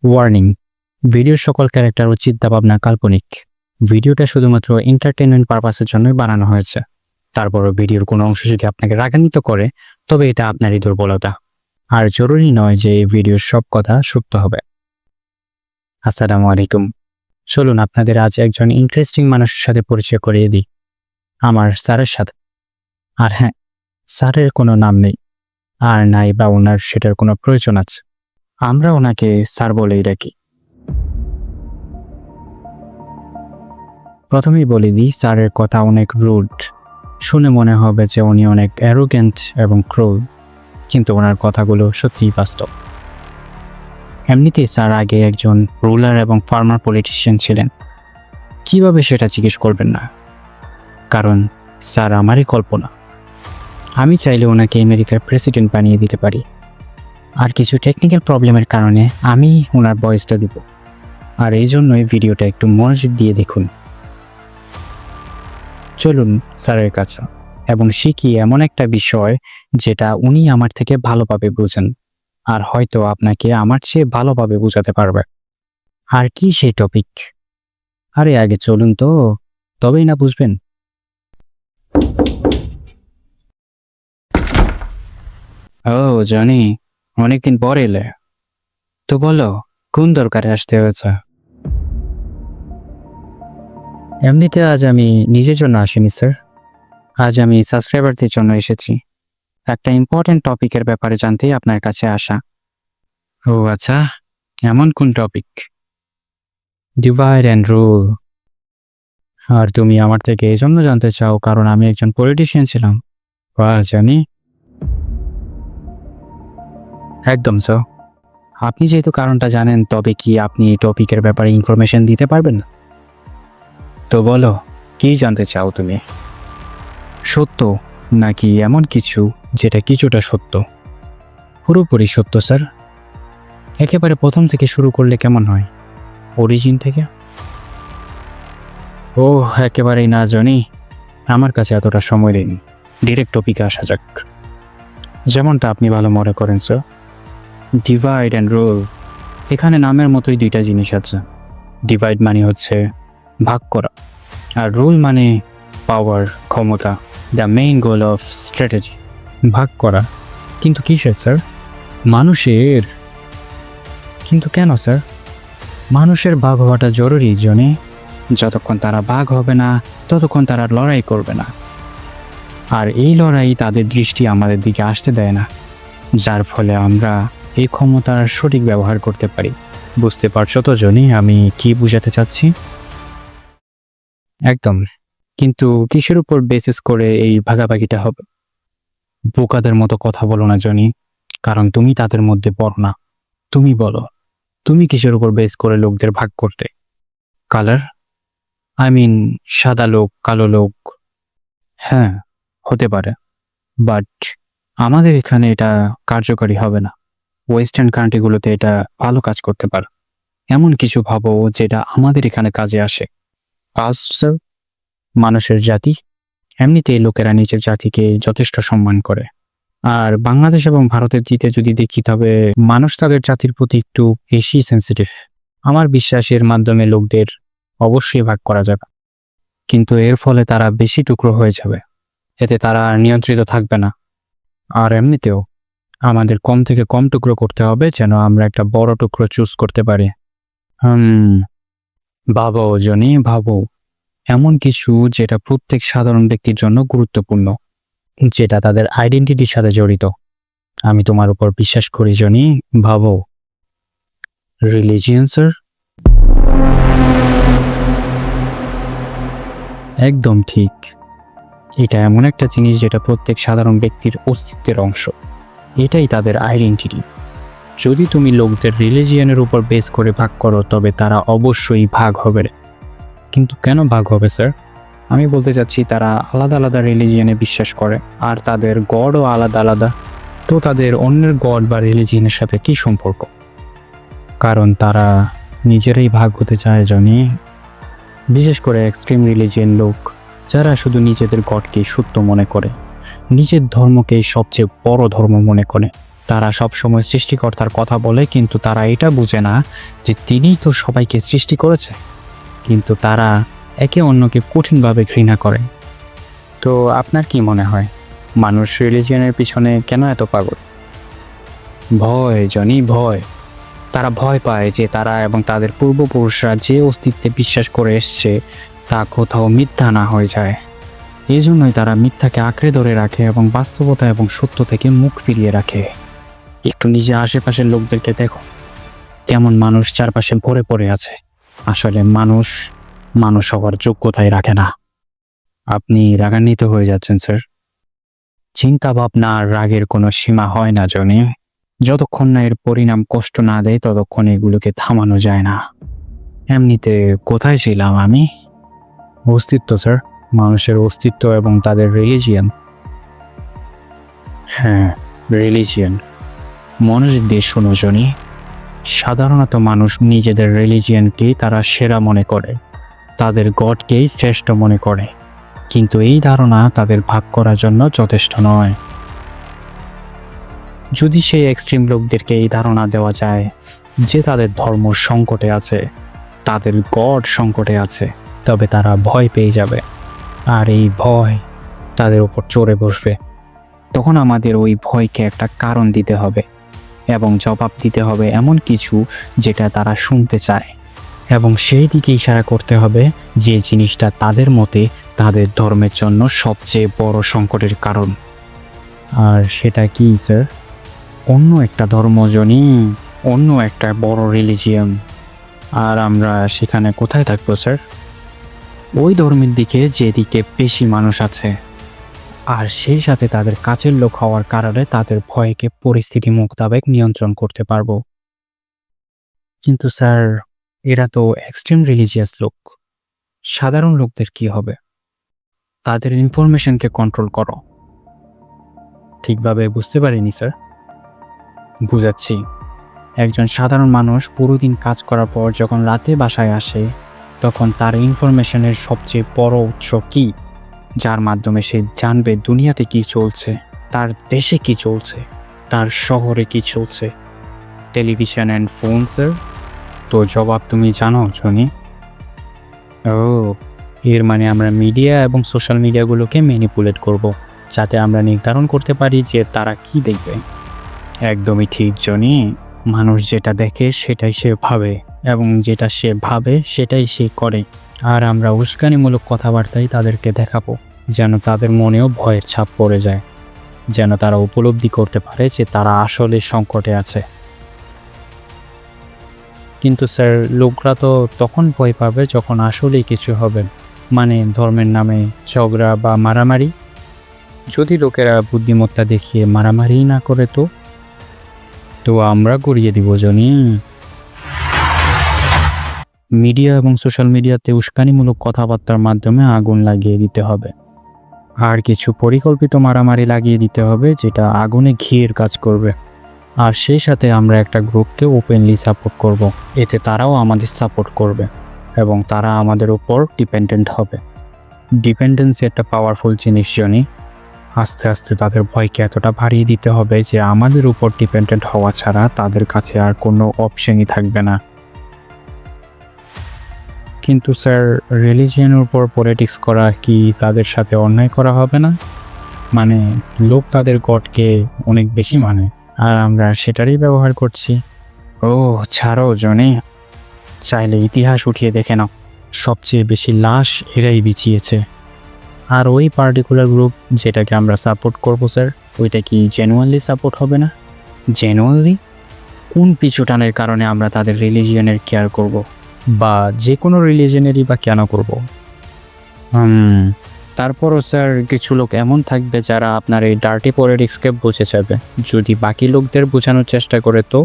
Warning, ভিডিওর সকল character ও চিন্তাভাবনা কাল্পনিক। ভিডিওটা শুধুমাত্র এন্টারটেইনমেন্ট পারপাসের জন্যই বানানো হয়েছে। তারপরও ভিডিওর কোনো অংশ যদি আপনাকে রাগান্বিত করে, তবে এটা আপনারই দুর্বলতা। আর জরুরি নয় যে এই ভিডিওর সব কথা সত্য হবে। আসসালামু আলাইকুম। চলুন আপনাদের আজ একজন ইন্টারেস্টিং মানুষের সাথে পরিচয় করিয়ে দিই, আমার স্যারের সাথে। আর হ্যাঁ, স্যারের কোনো নাম নেই, আর নাই বা ওনার সেটার কোনো প্রয়োজন আছে। আমরা ওনাকে স্যার বলেই ডাকি। প্রথমেই বলে দিই, স্যারের কথা অনেক রুড। শুনে মনে হবে যে উনি অনেক অ্যারোগেন্ট এবং ক্রুল, কিন্তু ওনার কথাগুলো সত্যিই বাস্তব। এমনিতেই স্যার আগে একজন রুলার এবং ফার্মার পলিটিশিয়ান ছিলেন। কিভাবে সেটা জিজ্ঞেস করবেন না, কারণ স্যার আমারই কল্পনা। আমি চাইলে ওনাকে আমেরিকার প্রেসিডেন্ট বানিয়ে দিতে পারি। আর কিছু টেকনিক্যাল প্রবলেমের কারণে আমি ওনার ভয়েসটা দিব। আর এই জন্যই ভিডিওটা একটু মনোযোগ দিয়ে দেখুন। চলুন স্যারের কাছে এবং শিখি এমন একটা বিষয় যেটা উনি আমার থেকে ভালোভাবে বুঝেন, আর হয়তো আপনাকে আমার চেয়ে ভালোভাবে বোঝাতে পারবে। আর কি সেই টপিক? আরে আগে চলুন তো, তবেই না বুঝবেন। ও জানি, অনেকদিন পর এলে। তো বলো, কোন দরকারে আসতে হয়েছে? এমনিতে আজ আমি নিজের জন্য আসিনি স্যার, আজ আমি সাবস্ক্রাইবারদের জন্য এসেছি। একটা ইম্পর্টেন্ট টপিকের ব্যাপারে জানতেই আপনার কাছে আসা। ও আচ্ছা, এমন কোন টপিক? Divide and rule. আর তুমি আমার থেকে এই জন্য জানতে চাও কারণ আমি একজন পলিটিশিয়ান ছিলাম? জানি। একদম স্যার। আপনি যেহেতু কারণটা জানেন, তবে কি আপনি এই টপিকের ব্যাপারে ইনফরমেশন দিতে পারবেন? তো বলো, কি জানতে চাও তুমি? সত্য, নাকি এমন কিছু যেটা কিছুটা সত্য? পুরোপুরি সত্য স্যার। একেবারে প্রথম থেকে শুরু করলে কেমন হয়? অরিজিন থেকে? ও একেবারেই না জানি, আমার কাছে এতটা সময় নেই। ডিরেক্ট টপিকে আসা যাক, যেমনটা আপনি ভালো মনে করেন স্যার। ডিভাইড অ্যান্ড রুল, এখানে নামের মতোই দুইটা জিনিস আছে। ডিভাইড মানে হচ্ছে ভাগ করা, আর রুল মানে পাওয়ার, ক্ষমতা, the main goal of strategy. ভাগ করা, কিন্তু কিসের স্যার? মানুষের। কিন্তু কেন স্যার? মানুষের ভাগ হওয়াটা জরুরি জনি। যতক্ষণ তারা ভাগ হবে না, ততক্ষণ তারা লড়াই করবে না। আর এই লড়াই তাদের দৃষ্টি আমাদের দিকে আসতে দেয় না, যার ফলে আমরা এই ক্ষমতার সঠিক ব্যবহার করতে পারি। বুঝতে পারছো তো জনি আমি কি বুঝাতে চাচ্ছি? একদম। কিন্তু কিসের উপর বেসিস করে এই ভাগাভাগিটা হবে? বোকাদের মতো কথা বলো না জনি, কারণ তুমি তাদের মধ্যে পড়ো না। তুমি বলো, তুমি কিসের উপর বেস করে লোকদের ভাগ করতে? কালার, আই মিন সাদা লোক, কালো লোক। হ্যাঁ, হতে পারে, বাট আমাদের এখানে এটা কার্যকরী হবে না। ওয়েস্টার্ন কান্ট্রিগুলোতে এটা ভালো কাজ করতে পারে। এমন কিছু ভাবো যেটা আমাদের এখানে কাজে আসে। কাস্ট, মানুষের জাতি। এমনিতেই লোকেরা নিজের জাতিকে যথেষ্ট সম্মান করে। আর বাংলাদেশ এবং ভারতের দিকে যদি দেখি, তবে মানুষ তাদের জাতির প্রতি একটু বেশি সেন্সিটিভ। আমার বিশ্বাস এর মাধ্যমে লোকদের অবশ্যই ভাগ করা যাবে, কিন্তু এর ফলে তারা বেশি টুকরো হয়ে যাবে। এতে তারা নিয়ন্ত্রিত থাকবে না। আর এমনিতেও আমাদের কম থেকে কম টুকরো করতে হবে, যেন আমরা একটা বড় টুকরো চুজ করতে পারি। ভাবো জনি, ভাবো এমন কিছু যেটা প্রত্যেক সাধারণ ব্যক্তির জন্য গুরুত্বপূর্ণ, যেটা তাদের আইডেন্টিটির সাথে জড়িত। আমি তোমার উপর বিশ্বাস করি জনি। ভাবো। Religion sir? একদম ঠিক। এটা এমন একটা জিনিস যেটা প্রত্যেক সাধারণ ব্যক্তির অস্তিত্বের অংশ। এটাই তাদের আইডেন্টিটি। যদি তুমি লোকদের রিলিজিয়নের উপর বেস করে ভাগ করো, তবে তারা অবশ্যই ভাগ হবে। কিন্তু কেন ভাগ হবে স্যার? আমি বলতে চাচ্ছি, তারা আলাদা আলাদা রিলিজিয়নে বিশ্বাস করে, আর তাদের গডও আলাদা আলাদা। তো তাদের অন্যের গড বা রিলিজিয়নের সাথে কি সম্পর্ক? কারণ তারা নিজেরাই ভাগ হতে চায় জানি। বিশেষ করে এক্সট্রিম রিলিজিয়ন লোক, যারা শুধু নিজেদের গডকে সত্য মনে করে, নিজের ধর্মকে সবচেয়ে বড় ধর্ম মনে করে। তারা সবসময় সৃষ্টিকর্তার কথা বলে, কিন্তু তারা এটা বুঝে না যে তিনিই তো সবাইকে সৃষ্টি করেছে। কিন্তু তারা একে অন্যকে কঠিনভাবে ঘৃণা করে। তো আপনার কি মনে হয়, মানুষ রিলিজিয়নের পিছনে কেন এত পাগল? ভয়, জনি, ভয়। তারা ভয় পায় যে তারা এবং তাদের পূর্বপুরুষরা যে অস্তিত্বে বিশ্বাস করে এসছে তা কোথাও মিথ্যা না হয়ে যায়। এই জন্যই তারা মিথ্যাকে আঁকড়ে ধরে রাখে এবং বাস্তবতা এবং সত্য থেকে মুখ ফিরিয়ে রাখে। একটু নিজে আশেপাশের লোকদেরকে দেখো, কেমন মানুষ চারপাশে ভরে পড়ে আছে। আসলে মানুষ হওয়ার যোগ্যতাই রাখে না। আপনি রাগান্বিত হয়ে যাচ্ছেন স্যার। চিন্তা ভাবনা আর রাগের কোনো সীমা হয় না জনি। যতক্ষণ না এর পরিণাম কষ্ট না দেয় ততক্ষণ এগুলোকে থামানো যায় না। এমনিতে কোথায় ছিলাম আমি? অস্তিত্ব স্যার, মানুষের অস্তিত্ব এবং তাদের রিলিজিয়ন। হ্যাঁ, রিলিজিয়ন। মনোযোগ দিয়ে শোনো জনি। সাধারণত মানুষ নিজেদের রিলিজিয়নকেই তারা সেরা মনে করে, তাদের গডকেই শ্রেষ্ঠ মনে করে। কিন্তু এই ধারণা তাদের ভাগ করার জন্য যথেষ্ট নয়। যদি সেই এক্সট্রিম লোকদেরকে এই ধারণা দেওয়া যায় যে তাদের ধর্ম সংকটে আছে, তাদের গড সংকটে আছে, তবে তারা ভয় পেয়ে যাবে, আর এই ভয় তাদের উপর চড়ে বসবে। তখন আমাদের ওই ভয়কে একটা কারণ দিতে হবে এবং জবাব দিতে হবে এমন কিছু যেটা তারা শুনতে চায়, এবং সেই দিকে ইশারা করতে হবে যে জিনিসটা তাদের মতে তাদের ধর্মের জন্য সবচেয়ে বড় সংকটের কারণ। আর সেটা কি স্যার? অন্য একটা ধর্মজনই, অন্য একটা বড় রিলিজিয়ন। আর আমরা সেখানে কোথায় থাকবো স্যার? ওই ধর্মের দিকে যেদিকে বেশি মানুষ আছে, আর সেই সাথে তাদের কাছের লোক হওয়ার কারণে তাদের ভয়কে পরিস্থিতি মোতাবেক নিয়ন্ত্রণ করতে পারবো। কিন্তু স্যার, এরা তো এক্সট্রিম রিলিজিয়াস লোক। সাধারণ লোকদের কি হবে? তাদের ইনফরমেশনকে কন্ট্রোল করো। ঠিকভাবে বুঝতে পারিনি স্যার। বুঝাচ্ছি। একজন সাধারণ মানুষ পুরো দিন কাজ করার পর যখন রাতে বাসায় আসে, তখন তার ইনফরমেশনের সবচেয়ে বড় উৎস কি, যার মাধ্যমে সে জানবে দুনিয়াতে কি চলছে, তার দেশে কি চলছে, তার শহরে কি চলছে? Television and phone sir. তো জবাব তুমি জানো জনি? ও, এর মানে আমরা মিডিয়া এবং সোশ্যাল মিডিয়াগুলোকে ম্যানিপুলেট করব, যাতে আমরা নির্ধারণ করতে পারি যে তারা কি দেখবে। একদমই ঠিক জনি। মানুষ যেটা দেখে সেটাই সে ভাবে, এবং যেটা সে ভাবে সেটাই সে করে। আর আমরা উস্কানিমূলক কথাবার্তাই তাদেরকে দেখাবো, যেন তাদের মনেও ভয়ের ছাপ পড়ে যায়, যেন তারা উপলব্ধি করতে পারে যে তারা আসলে সংকটে আছে। কিন্তু স্যার, লোকরা তো তখন ভয় পাবে যখন আসলেই কিছু হবে, মানে ধর্মের নামে ঝগড়া বা মারামারি। যদি লোকেরা বুদ্ধিমত্তা দেখিয়ে মারামারিই না করে তো আমরা করিয়ে দিব জনি। মিডিয়া এবং সোশ্যাল মিডিয়াতে উস্কানিমূলক কথাবার্তার মাধ্যমে আগুন লাগিয়ে দিতে হবে, আর কিছু পরিকল্পিত মারামারি লাগিয়ে দিতে হবে যেটা আগুনে ঘিয়ের কাজ করবে। আর সেই সাথে আমরা একটা গ্রুপকে ওপেনলি সাপোর্ট করব, এতে তারাও আমাদের সাপোর্ট করবে এবং তারা আমাদের উপর ডিপেন্ডেন্ট হবে। ডিপেন্ডেন্সি একটা পাওয়ারফুল জিনিস জনি। আস্তে আস্তে তাদের ভয়কে এতটা বাড়িয়ে দিতে হবে যে আমাদের উপর ডিপেন্ডেন্ট হওয়া ছাড়া তাদের কাছে আর কোনো অপশনই থাকবে না। কিন্তু স্যার, রিলিজিয়নের উপর পলিটিক্স করা কি তাদের সাথে অন্যায় করা হবে না? মানে লোক তাদের গডকে অনেক বেশি মানে, আর আমরা সেটারই ব্যবহার করছি। ও ছাড়ো জনি, চাইলে ইতিহাস উঠিয়ে দেখে নাও, সবচেয়ে বেশি লাশ এরাই বিছিয়েছে। আর ওই পার্টিকুলার গ্রুপ যেটাকে আমরা সাপোর্ট করব স্যার, ওইটা কি জেনুয়ানলি সাপোর্ট হবে না? জেনুয়ানলি? কোন পিছুটানের কারণে আমরা তাদের রিলিজিয়নের কেয়ার করব, বা যে কোনো রিলিজিয়নেরই বা কেন করব? তারপরও স্যার, কিছু লোক এমন থাকবে যারা আপনার এই ডার্টি পলিটিক্সকে বুঝে যাবে। যদি বাকি লোকদের বোঝানোর চেষ্টা করে, তো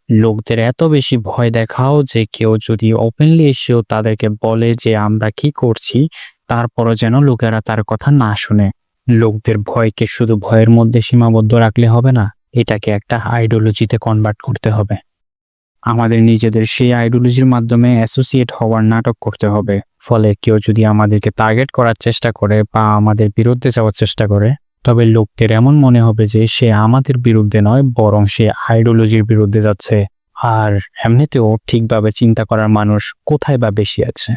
লোকদের এত বেশি ভয় দেখাও যে কেউ যদি ওপেনলি এসেও তাদেরকে বলে যে আমরা কি করছি, তারপরও যেন লোকেরা তার কথা না শুনে। লোকদের ভয়কে শুধু ভয়ের মধ্যে সীমাবদ্ধ রাখলে হবে না, এটাকে একটা আইডিওলজিতে কনভার্ট করতে হবে। আমাদের নিজেদের সেই আইডিওলজির মাধ্যমে অ্যাসোসিয়েট হওয়ার নাটক করতে হবে। ফলে কেউ যদি আমাদেরকে টার্গেট করার চেষ্টা করে বা আমাদের বিরুদ্ধে যাওয়ার চেষ্টা করে, তবে লোকদের এমন মনে হবে যে সে আমাদের বিরুদ্ধে নয়, বরং সে আইডিওলজির বিরুদ্ধে যাচ্ছে। আর এমনিতেও ঠিকভাবে চিন্তা করার মানুষ কোথায় বা বেশি আছে।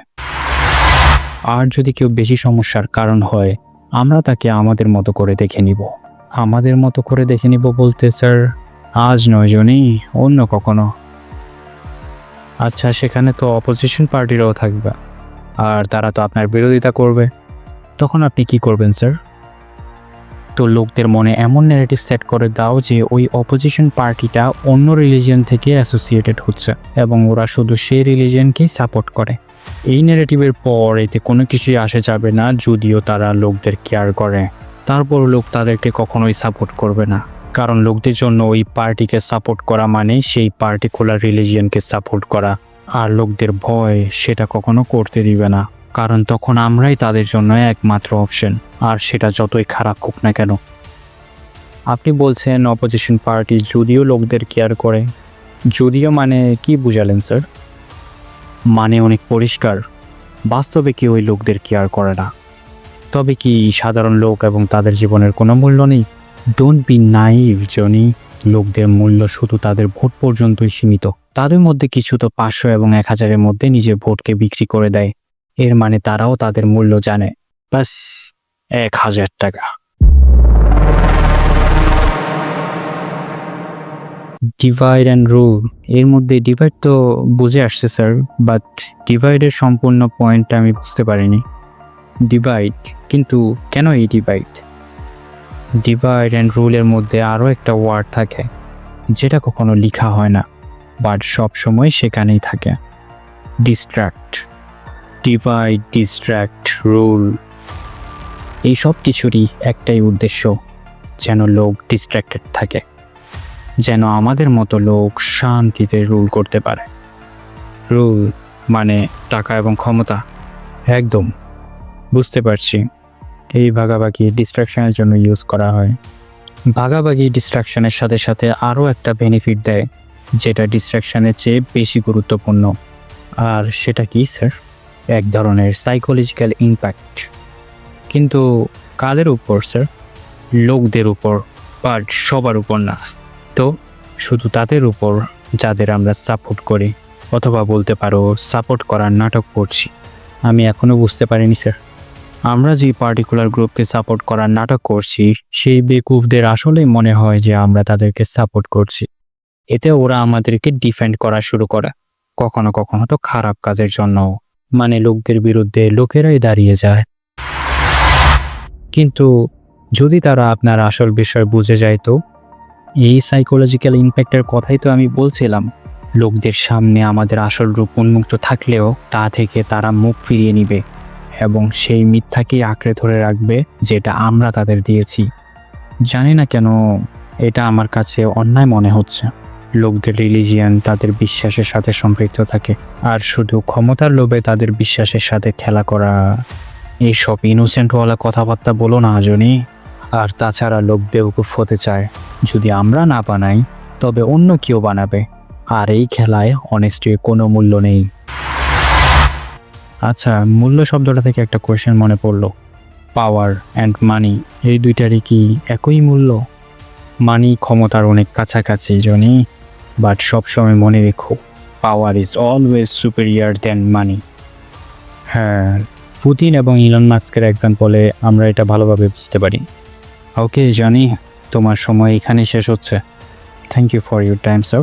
আর যদি কেউ বেশি সমস্যার কারণ হয়, আমরা তাকে আমাদের মতো করে দেখে নিব। আমাদের মতো করে দেখে নিব বলতে স্যার, আজ নয় জনই, অন্য কখনো। আচ্ছা, সেখানে তো অপোজিশন পার্টিরাও থাকবে, আর তারা তো আপনার বিরোধিতা করবে। তখন আপনি কি করবেন স্যার? তো লোকদের মনে এমন ন্যারেটিভ সেট করে দাও যে ওই অপোজিশন পার্টিটা অন্য রিলিজিয়ন থেকে অ্যাসোসিয়েটেড হচ্ছে এবং ওরা শুধু সেই রিলিজিয়নকেই সাপোর্ট করে। এই ন্যারেটিভের পর এতে কোনো কিছুই আসে যাবে না, যদিও তারা লোকদের কেয়ার করে। তারপর লোক তাদেরকে কখনোই সাপোর্ট করবে না, কারণ লোকদের জন্য ওই পার্টিকে সাপোর্ট করা মানে সেই পার্টিকুলার রিলিজিয়নকে সাপোর্ট করা। আর লোকদের ভয় সেটা কখনো করতে দিবে না, কারণ তখন আমরাই তাদের জন্য একমাত্র অপশন, আর সেটা যতই খারাপ হোক না কেন। আপনি বলছেন অপোজিশন পার্টি যদিও লোকদের কেয়ার করে, যদিও মানে কি বুঝালেন স্যার? মানে অনেক পরিষ্কার, বাস্তবে কি ওই লোকদের কেয়ার করে না? তবে কি সাধারণ লোক এবং তাদের জীবনের কোনো মূল্য নেই? Don't be naive Johnny. লোকদের মূল্য শুধু তাদের ভোট পর্যন্তই সীমিত। তাদের মধ্যে কিছু তো 500 এবং 1000-এর মধ্যে নিজের ভোটকে বিক্রি করে দেয়। এর মানে তারাও তাদের মূল্য জানে। বাস 1000 টাকা। ডিভাইড অ্যান্ড রুল, এর মধ্যে ডিভাইড তো বুঝে আসছে স্যার, বাট ডিভাইডের সম্পূর্ণ পয়েন্টটা আমি বুঝতে পারিনি। ডিভাইড, কিন্তু কেন এই ডিভাইড? ডিভাইড অ্যান্ড রুলের মধ্যে আরও একটা ওয়ার্ড থাকে যেটা কখনো লেখা হয় না, বাট সব সময় সেখানেই থাকে। ডিস্ট্র্যাক্ট। ডিভাইড, ডিস্ট্র্যাক্ট, রুল, এই সব কিছুরই একটাই উদ্দেশ্য, যেন লোক ডিস্ট্র্যাক্টেড থাকে, যেন আমাদের মতো লোক শান্তিতে রুল করতে পারে। রুল মানে টাকা এবং ক্ষমতা। একদম, বুঝতে পারছি। এই ভাগাভাগি ডিস্ট্রাকশনের জন্য ইউজ করা হয়। ভাগাভাগি ডিস্ট্রাকশনের সাথে সাথে আরও একটা বেনিফিট দেয়, যেটা ডিস্ট্রাকশনের চেয়ে বেশি গুরুত্বপূর্ণ। আর সেটা কি স্যার? এক ধরনের সাইকোলজিক্যাল ইম্প্যাক্ট। কিন্তু কাদের উপর স্যার? লোকদের উপর, বাট সবার উপর না। তো শুধু তাদের উপর যাদের আমরা সাপোর্ট করি, অথবা বলতে পারো সাপোর্ট করার নাটক করছি। আমি এখনও বুঝতে পারিনি স্যার, আমরা যে পার্টিকুলার গ্রুপকে সাপোর্ট করার নাটক করছি, সেই বেকুফদের আসলেই মনে হয় যে আমরা তাদেরকে সাপোর্ট করছি। এতে ওরা আমাদেরকে ডিফেন্ড করা শুরু করে, কখনো কখনো তো খারাপ কাজের জন্য, মানে লোকদের বিরুদ্ধে লোকেরাই দাঁড়িয়ে যায়। কিন্তু যদি তারা আপনার আসল বিষয় বুঝে যায় তো? এই সাইকোলজিক্যাল ইম্প্যাক্টের কথাই তো আমি বলছিলাম। লোকদের সামনে আমাদের আসল রূপ উন্মুক্ত থাকলেও তা থেকে তারা মুখ ফিরিয়ে নিবে এবং সেই মিথ্যাকেই আঁকড়ে ধরে রাখবে যেটা আমরা তাদের দিয়েছি। জানি না কেন এটা আমার কাছে অন্যায় মনে হচ্ছে। লোকদের রিলিজিয়ান তাদের বিশ্বাসের সাথে সম্পৃক্ত থাকে, আর শুধু ক্ষমতার লোভে তাদের বিশ্বাসের সাথে খেলা করা, এইসব ইনোসেন্টওয়ালা কথাবার্তা বলো না জনি। আর তাছাড়া লোক বেউকুফ হতে চায়, যদি আমরা না বানাই তবে অন্য কেউ বানাবে, আর এই খেলায় অনেস্টির কোনো মূল্য নেই। আচ্ছা, মূল্য শব্দটা থেকে একটা কোয়েশ্চেন মনে পড়লো। পাওয়ার অ্যান্ড মানি, এই দুইটারই কি একই মূল্য? মানি ক্ষমতার অনেক কাছাকাছি জনি, বাট সবসময় মনে রেখো, power is always superior than মানি। হ্যাঁ, পুতিন এবং ইলন মাস্কের এক্সাম্পলে আমরা এটা ভালোভাবে বুঝতে পারি। ওকে জানি, তোমার সময় এখানেই শেষ হচ্ছে। Thank you for your time sir.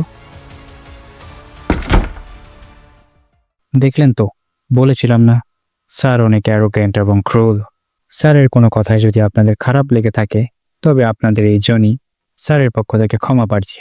দেখলেন তো, বলেছিলাম না, স্যার অনেক অ্যারোগ্যান্ট এবং ক্রুল। স্যারের কোনো কথায় যদি আপনাদের খারাপ লেগে থাকে, তবে আপনাদের এই জনি স্যারের পক্ষ থেকে ক্ষমা প্রার্থী।